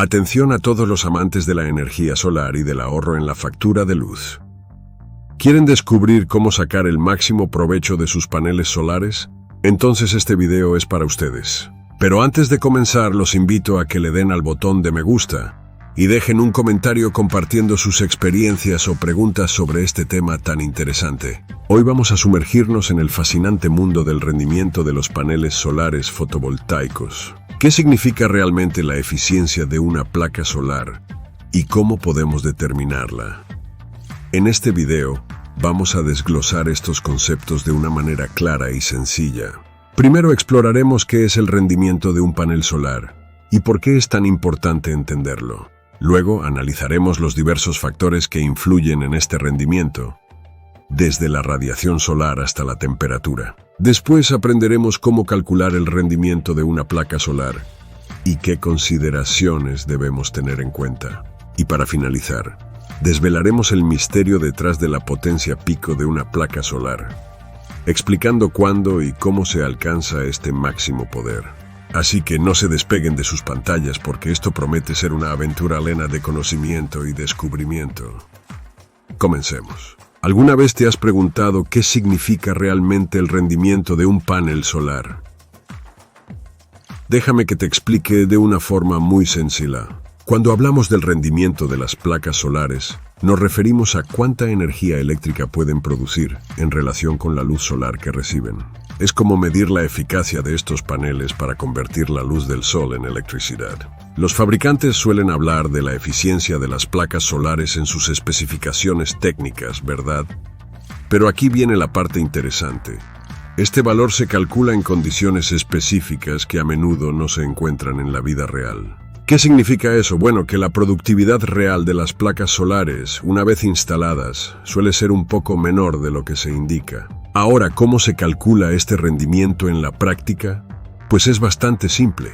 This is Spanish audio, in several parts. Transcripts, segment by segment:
Atención a todos los amantes de la energía solar y del ahorro en la factura de luz. ¿Quieren descubrir cómo sacar el máximo provecho de sus paneles solares? Entonces este video es para ustedes. Pero antes de comenzar, los invito a que le den al botón de me gusta y dejen un comentario compartiendo sus experiencias o preguntas sobre este tema tan interesante. Hoy vamos a sumergirnos en el fascinante mundo del rendimiento de los paneles solares fotovoltaicos. ¿Qué significa realmente la eficiencia de una placa solar y cómo podemos determinarla? En este video vamos a desglosar estos conceptos de una manera clara y sencilla. Primero exploraremos qué es el rendimiento de un panel solar y por qué es tan importante entenderlo. Luego analizaremos los diversos factores que influyen en este rendimiento, desde la radiación solar hasta la temperatura. Después aprenderemos cómo calcular el rendimiento de una placa solar y qué consideraciones debemos tener en cuenta. Y para finalizar, desvelaremos el misterio detrás de la potencia pico de una placa solar, explicando cuándo y cómo se alcanza este máximo poder. Así que no se despeguen de sus pantallas porque esto promete ser una aventura llena de conocimiento y descubrimiento. Comencemos. ¿Alguna vez te has preguntado qué significa realmente el rendimiento de un panel solar? Déjame que te explique de una forma muy sencilla. Cuando hablamos del rendimiento de las placas solares, nos referimos a cuánta energía eléctrica pueden producir en relación con la luz solar que reciben. Es como medir la eficacia de estos paneles para convertir la luz del sol en electricidad. Los fabricantes suelen hablar de la eficiencia de las placas solares en sus especificaciones técnicas, ¿verdad? Pero aquí viene la parte interesante. Este valor se calcula en condiciones específicas que a menudo no se encuentran en la vida real. ¿Qué significa eso? Bueno, que la productividad real de las placas solares, una vez instaladas, suele ser un poco menor de lo que se indica. Ahora, ¿cómo se calcula este rendimiento en la práctica? Pues es bastante simple.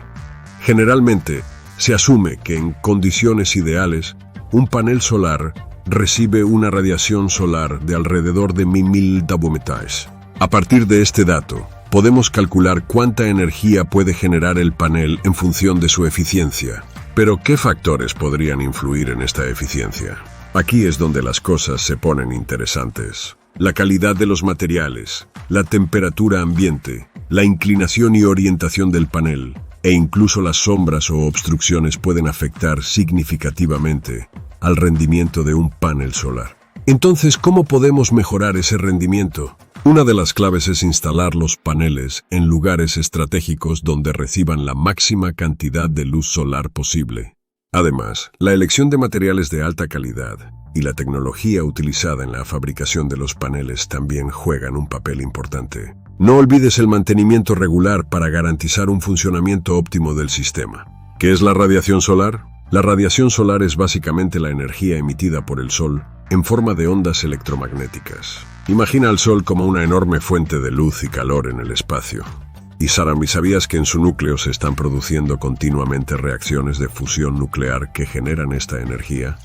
Generalmente, se asume que en condiciones ideales, un panel solar recibe una radiación solar de alrededor de 1000 WMTs. A partir de este dato, podemos calcular cuánta energía puede generar el panel en función de su eficiencia. Pero, ¿qué factores podrían influir en esta eficiencia? Aquí es donde las cosas se ponen interesantes. La calidad de los materiales, la temperatura ambiente, la inclinación y orientación del panel, e incluso las sombras o obstrucciones pueden afectar significativamente al rendimiento de un panel solar. Entonces, ¿cómo podemos mejorar ese rendimiento? Una de las claves es instalar los paneles en lugares estratégicos donde reciban la máxima cantidad de luz solar posible. Además, la elección de materiales de alta calidad y la tecnología utilizada en la fabricación de los paneles también juegan un papel importante. No olvides el mantenimiento regular para garantizar un funcionamiento óptimo del sistema. ¿Qué es la radiación solar? La radiación solar es básicamente la energía emitida por el Sol en forma de ondas electromagnéticas. Imagina al Sol como una enorme fuente de luz y calor en el espacio. Y ¿sabías que en su núcleo se están produciendo continuamente reacciones de fusión nuclear que generan esta energía?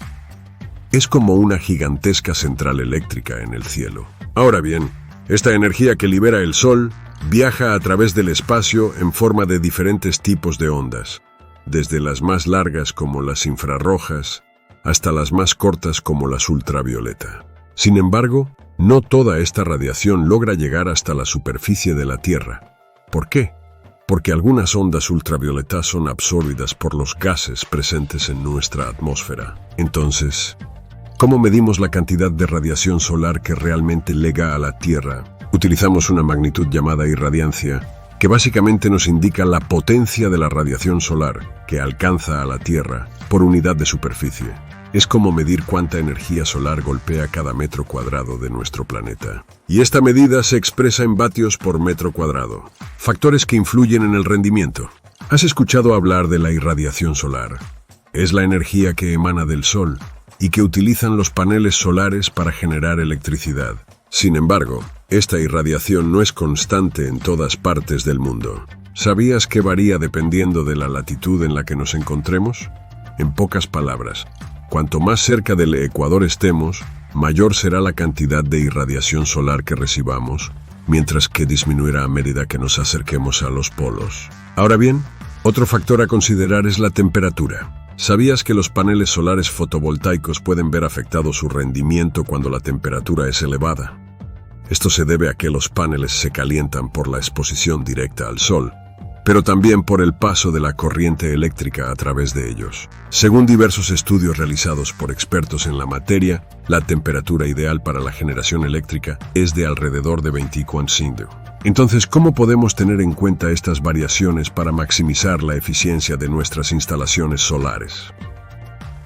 Es como una gigantesca central eléctrica en el cielo. Ahora bien, esta energía que libera el Sol viaja a través del espacio en forma de diferentes tipos de ondas, desde las más largas como las infrarrojas hasta las más cortas como las ultravioleta. Sin embargo, no toda esta radiación logra llegar hasta la superficie de la Tierra. ¿Por qué? Porque algunas ondas ultravioletas son absorbidas por los gases presentes en nuestra atmósfera. Entonces, ¿cómo medimos la cantidad de radiación solar que realmente llega a la Tierra? Utilizamos una magnitud llamada irradiancia, que básicamente nos indica la potencia de la radiación solar que alcanza a la Tierra por unidad de superficie. Es como medir cuánta energía solar golpea cada metro cuadrado de nuestro planeta. Y esta medida se expresa en vatios por metro cuadrado. Factores que influyen en el rendimiento. ¿Has escuchado hablar de la irradiación solar? Es la energía que emana del Sol y que utilizan los paneles solares para generar electricidad. Sin embargo, esta irradiación no es constante en todas partes del mundo. ¿Sabías que varía dependiendo de la latitud en la que nos encontremos? En pocas palabras, cuanto más cerca del ecuador estemos, mayor será la cantidad de irradiación solar que recibamos, mientras que disminuirá a medida que nos acerquemos a los polos. Ahora bien, otro factor a considerar es la temperatura. ¿Sabías que los paneles solares fotovoltaicos pueden ver afectado su rendimiento cuando la temperatura es elevada? Esto se debe a que los paneles se calientan por la exposición directa al sol, pero también por el paso de la corriente eléctrica a través de ellos. Según diversos estudios realizados por expertos en la materia, la temperatura ideal para la generación eléctrica es de alrededor de 25 grados. Entonces, ¿cómo podemos tener en cuenta estas variaciones para maximizar la eficiencia de nuestras instalaciones solares?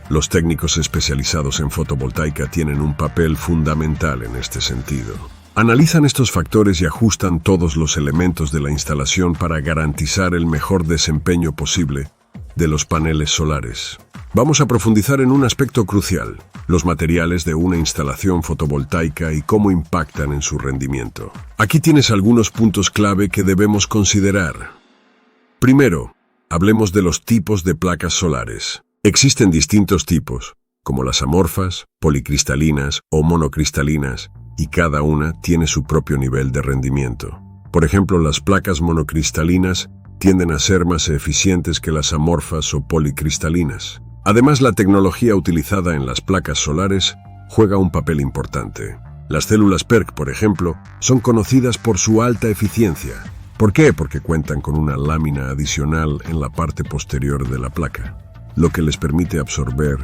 Los técnicos especializados en fotovoltaica tienen un papel fundamental en este sentido. Analizan estos factores y ajustan todos los elementos de la instalación para garantizar el mejor desempeño posible de los paneles solares. Vamos a profundizar en un aspecto crucial: los materiales de una instalación fotovoltaica y cómo impactan en su rendimiento. Aquí tienes algunos puntos clave que debemos considerar. Primero, hablemos de los tipos de placas solares. Existen distintos tipos, como las amorfas, policristalinas o monocristalinas, y cada una tiene su propio nivel de rendimiento. Por ejemplo, las placas monocristalinas tienden a ser más eficientes que las amorfas o policristalinas. Además, la tecnología utilizada en las placas solares juega un papel importante. Las células PERC, por ejemplo, son conocidas por su alta eficiencia. ¿Por qué? Porque cuentan con una lámina adicional en la parte posterior de la placa, lo que les permite absorber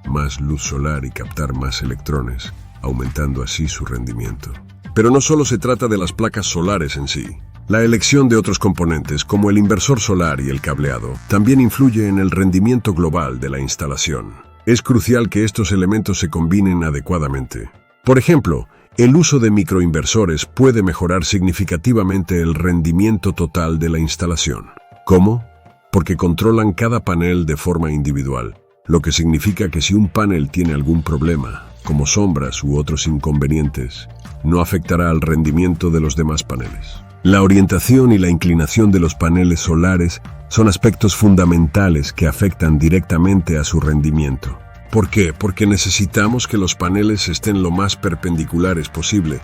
más luz solar y captar más electrones, aumentando así su rendimiento. Pero no solo se trata de las placas solares en sí. La elección de otros componentes, como el inversor solar y el cableado, también influye en el rendimiento global de la instalación. Es crucial que estos elementos se combinen adecuadamente. Por ejemplo, el uso de microinversores puede mejorar significativamente el rendimiento total de la instalación. ¿Cómo? Porque controlan cada panel de forma individual, lo que significa que si un panel tiene algún problema, como sombras u otros inconvenientes, no afectará al rendimiento de los demás paneles. La orientación y la inclinación de los paneles solares son aspectos fundamentales que afectan directamente a su rendimiento. ¿Por qué? Porque necesitamos que los paneles estén lo más perpendiculares posible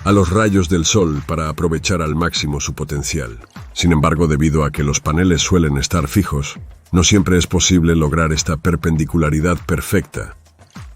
a los rayos del sol para aprovechar al máximo su potencial. Sin embargo, debido a que los paneles suelen estar fijos, no siempre es posible lograr esta perpendicularidad perfecta,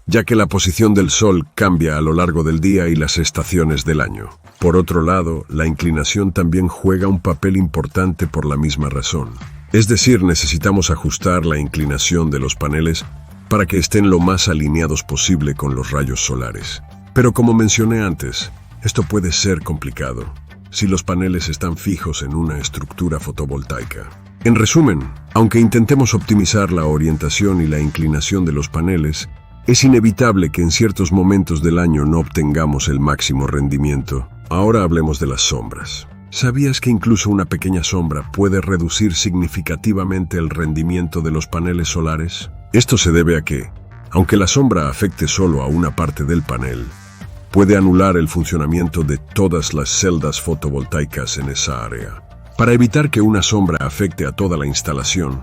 ya que la posición del sol cambia a lo largo del día y las estaciones del año. Por otro lado, la inclinación también juega un papel importante por la misma razón. Es decir, necesitamos ajustar la inclinación de los paneles para que estén lo más alineados posible con los rayos solares. Pero como mencioné antes, esto puede ser complicado si los paneles están fijos en una estructura fotovoltaica. En resumen, aunque intentemos optimizar la orientación y la inclinación de los paneles, es inevitable que en ciertos momentos del año no obtengamos el máximo rendimiento. Ahora hablemos de las sombras. ¿Sabías que incluso una pequeña sombra puede reducir significativamente el rendimiento de los paneles solares? Esto se debe a que, aunque la sombra afecte solo a una parte del panel, puede anular el funcionamiento de todas las celdas fotovoltaicas en esa área. Para evitar que una sombra afecte a toda la instalación,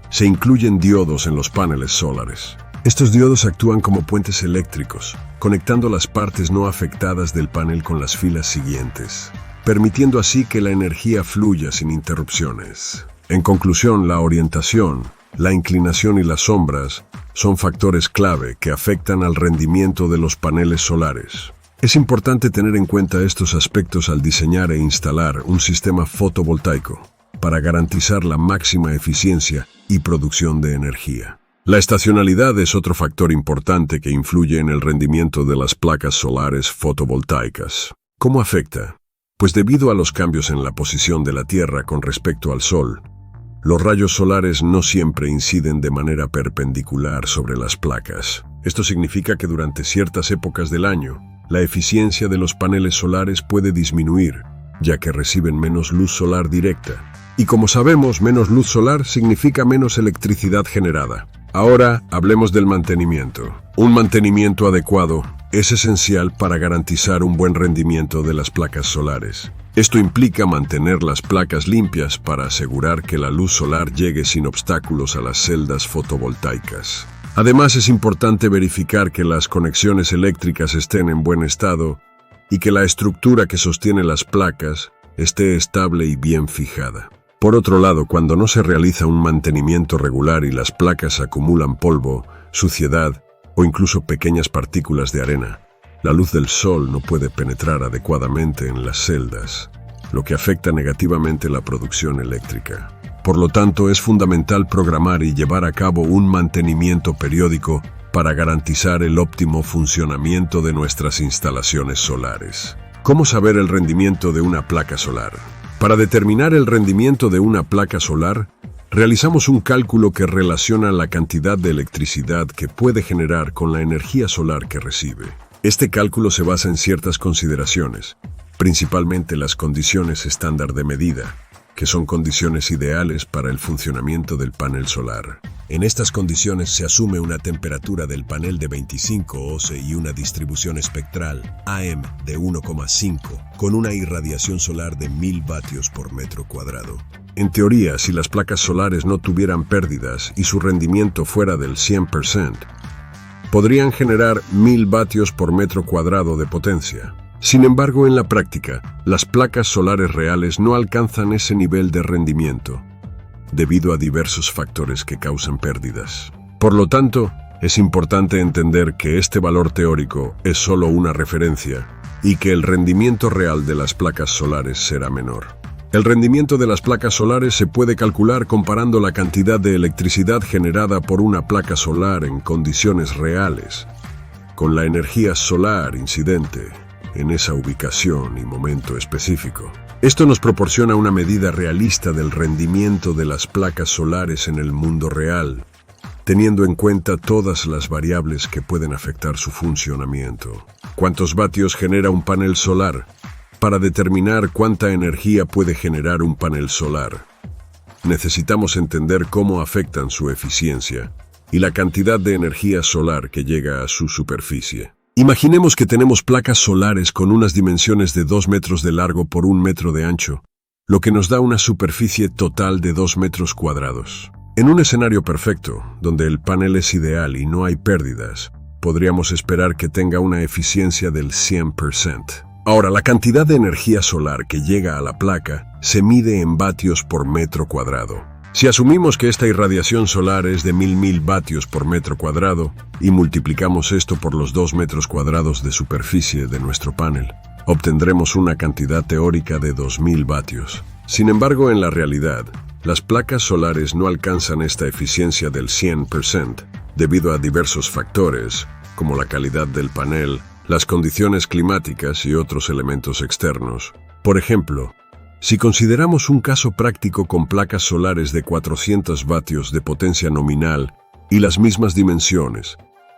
se incluyen diodos en los paneles solares. Estos diodos actúan como puentes eléctricos, conectando las partes no afectadas del panel con las filas siguientes, permitiendo así que la energía fluya sin interrupciones. En conclusión, la orientación, la inclinación y las sombras son factores clave que afectan al rendimiento de los paneles solares. Es importante tener en cuenta estos aspectos al diseñar e instalar un sistema fotovoltaico para garantizar la máxima eficiencia y producción de energía. La estacionalidad es otro factor importante que influye en el rendimiento de las placas solares fotovoltaicas. ¿Cómo afecta? Pues debido a los cambios en la posición de la Tierra con respecto al Sol, los rayos solares no siempre inciden de manera perpendicular sobre las placas. Esto significa que durante ciertas épocas del año, la eficiencia de los paneles solares puede disminuir, ya que reciben menos luz solar directa. Y como sabemos, menos luz solar significa menos electricidad generada. Ahora hablemos del mantenimiento. Un mantenimiento adecuado es esencial para garantizar un buen rendimiento de las placas solares. Esto implica mantener las placas limpias para asegurar que la luz solar llegue sin obstáculos a las celdas fotovoltaicas. Además, es importante verificar que las conexiones eléctricas estén en buen estado y que la estructura que sostiene las placas esté estable y bien fijada. Por otro lado, cuando no se realiza un mantenimiento regular y las placas acumulan polvo, suciedad o incluso pequeñas partículas de arena, la luz del sol no puede penetrar adecuadamente en las celdas, lo que afecta negativamente la producción eléctrica. Por lo tanto, es fundamental programar y llevar a cabo un mantenimiento periódico para garantizar el óptimo funcionamiento de nuestras instalaciones solares. ¿Cómo saber el rendimiento de una placa solar? Para determinar el rendimiento de una placa solar, realizamos un cálculo que relaciona la cantidad de electricidad que puede generar con la energía solar que recibe. Este cálculo se basa en ciertas consideraciones, principalmente las condiciones estándar de medida, que son condiciones ideales para el funcionamiento del panel solar. En estas condiciones se asume una temperatura del panel de 25 oC y una distribución espectral AM de 1,5, con una irradiación solar de 1000 vatios por metro cuadrado. En teoría, si las placas solares no tuvieran pérdidas y su rendimiento fuera del 100%, podrían generar 1000 vatios por metro cuadrado de potencia. Sin embargo, en la práctica, las placas solares reales no alcanzan ese nivel de rendimiento, debido a diversos factores que causan pérdidas. Por lo tanto, es importante entender que este valor teórico es solo una referencia y que el rendimiento real de las placas solares será menor. El rendimiento de las placas solares se puede calcular comparando la cantidad de electricidad generada por una placa solar en condiciones reales con la energía solar incidente en esa ubicación y momento específico. Esto nos proporciona una medida realista del rendimiento de las placas solares en el mundo real, teniendo en cuenta todas las variables que pueden afectar su funcionamiento. ¿Cuántos vatios genera un panel solar? Para determinar cuánta energía puede generar un panel solar, necesitamos entender cómo afectan su eficiencia y la cantidad de energía solar que llega a su superficie. Imaginemos que tenemos placas solares con unas dimensiones de 2 metros de largo por 1 metro de ancho, lo que nos da una superficie total de 2 metros cuadrados. En un escenario perfecto, donde el panel es ideal y no hay pérdidas, podríamos esperar que tenga una eficiencia del 100%. Ahora, la cantidad de energía solar que llega a la placa se mide en vatios por metro cuadrado. Si asumimos que esta irradiación solar es de 1000 vatios por metro cuadrado y multiplicamos esto por los 2 metros cuadrados de superficie de nuestro panel, obtendremos una cantidad teórica de 2000 vatios. Sin embargo, en la realidad, las placas solares no alcanzan esta eficiencia del 100% debido a diversos factores, como la calidad del panel, las condiciones climáticas y otros elementos externos. Por ejemplo, si consideramos un caso práctico con placas solares de 400 vatios de potencia nominal y las mismas dimensiones,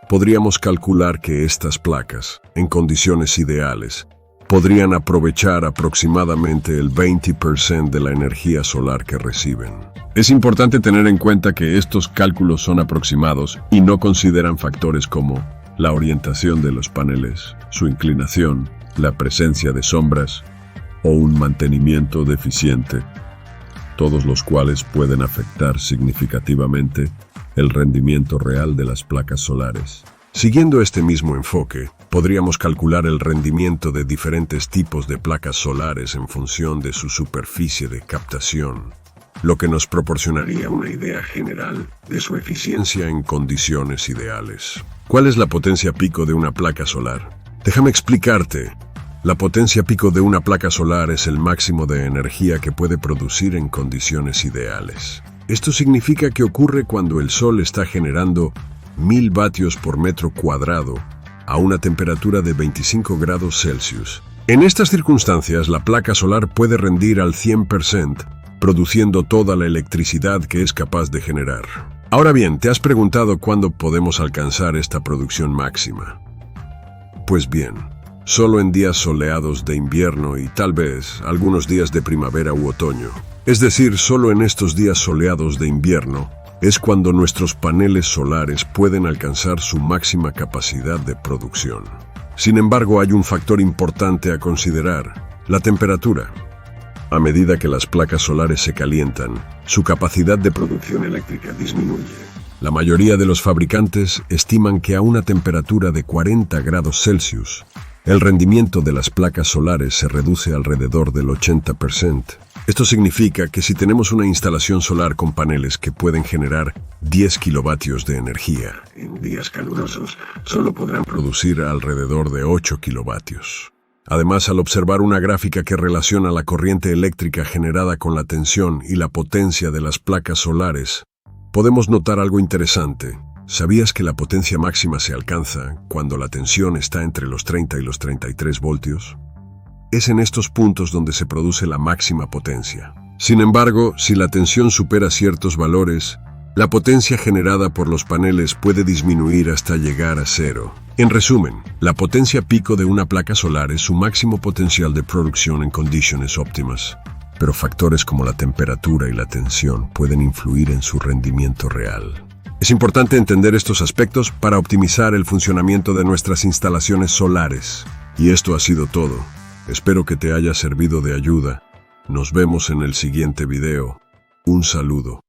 podríamos calcular que estas placas, en condiciones ideales, podrían aprovechar aproximadamente el 20% de la energía solar que reciben. Es importante tener en cuenta que estos cálculos son aproximados y no consideran factores como la orientación de los paneles, su inclinación, la presencia de sombras o un mantenimiento deficiente, todos los cuales pueden afectar significativamente el rendimiento real de las placas solares. Siguiendo este mismo enfoque, podríamos calcular el rendimiento de diferentes tipos de placas solares en función de su superficie de captación, lo que nos proporcionaría una idea general de su eficiencia en condiciones ideales. ¿Cuál es la potencia pico de una placa solar? Déjame explicarte. La potencia pico de una placa solar es el máximo de energía que puede producir en condiciones ideales. Esto significa que ocurre cuando el sol está generando 1000 vatios por metro cuadrado a una temperatura de 25 grados Celsius. En estas circunstancias, la placa solar puede rendir al 100%, produciendo toda la electricidad que es capaz de generar. Ahora bien, ¿te has preguntado cuándo podemos alcanzar esta producción máxima? Pues bien, solo en días soleados de invierno y tal vez algunos días de primavera u otoño. Es decir, solo en estos días soleados de invierno es cuando nuestros paneles solares pueden alcanzar su máxima capacidad de producción. Sin embargo, hay un factor importante a considerar: la temperatura. A medida que las placas solares se calientan, su capacidad de producción eléctrica disminuye. La mayoría de los fabricantes estiman que a una temperatura de 40 grados Celsius, el rendimiento de las placas solares se reduce alrededor del 80%. Esto significa que si tenemos una instalación solar con paneles que pueden generar 10 kilovatios de energía, en días calurosos solo podrán producir alrededor de 8 kilovatios. Además, al observar una gráfica que relaciona la corriente eléctrica generada con la tensión y la potencia de las placas solares, podemos notar algo interesante. ¿Sabías que la potencia máxima se alcanza cuando la tensión está entre los 30 y los 33 voltios? Es en estos puntos donde se produce la máxima potencia. Sin embargo, si la tensión supera ciertos valores, la potencia generada por los paneles puede disminuir hasta llegar a cero. En resumen, la potencia pico de una placa solar es su máximo potencial de producción en condiciones óptimas, pero factores como la temperatura y la tensión pueden influir en su rendimiento real. Es importante entender estos aspectos para optimizar el funcionamiento de nuestras instalaciones solares. Y esto ha sido todo. Espero que te haya servido de ayuda. Nos vemos en el siguiente video. Un saludo.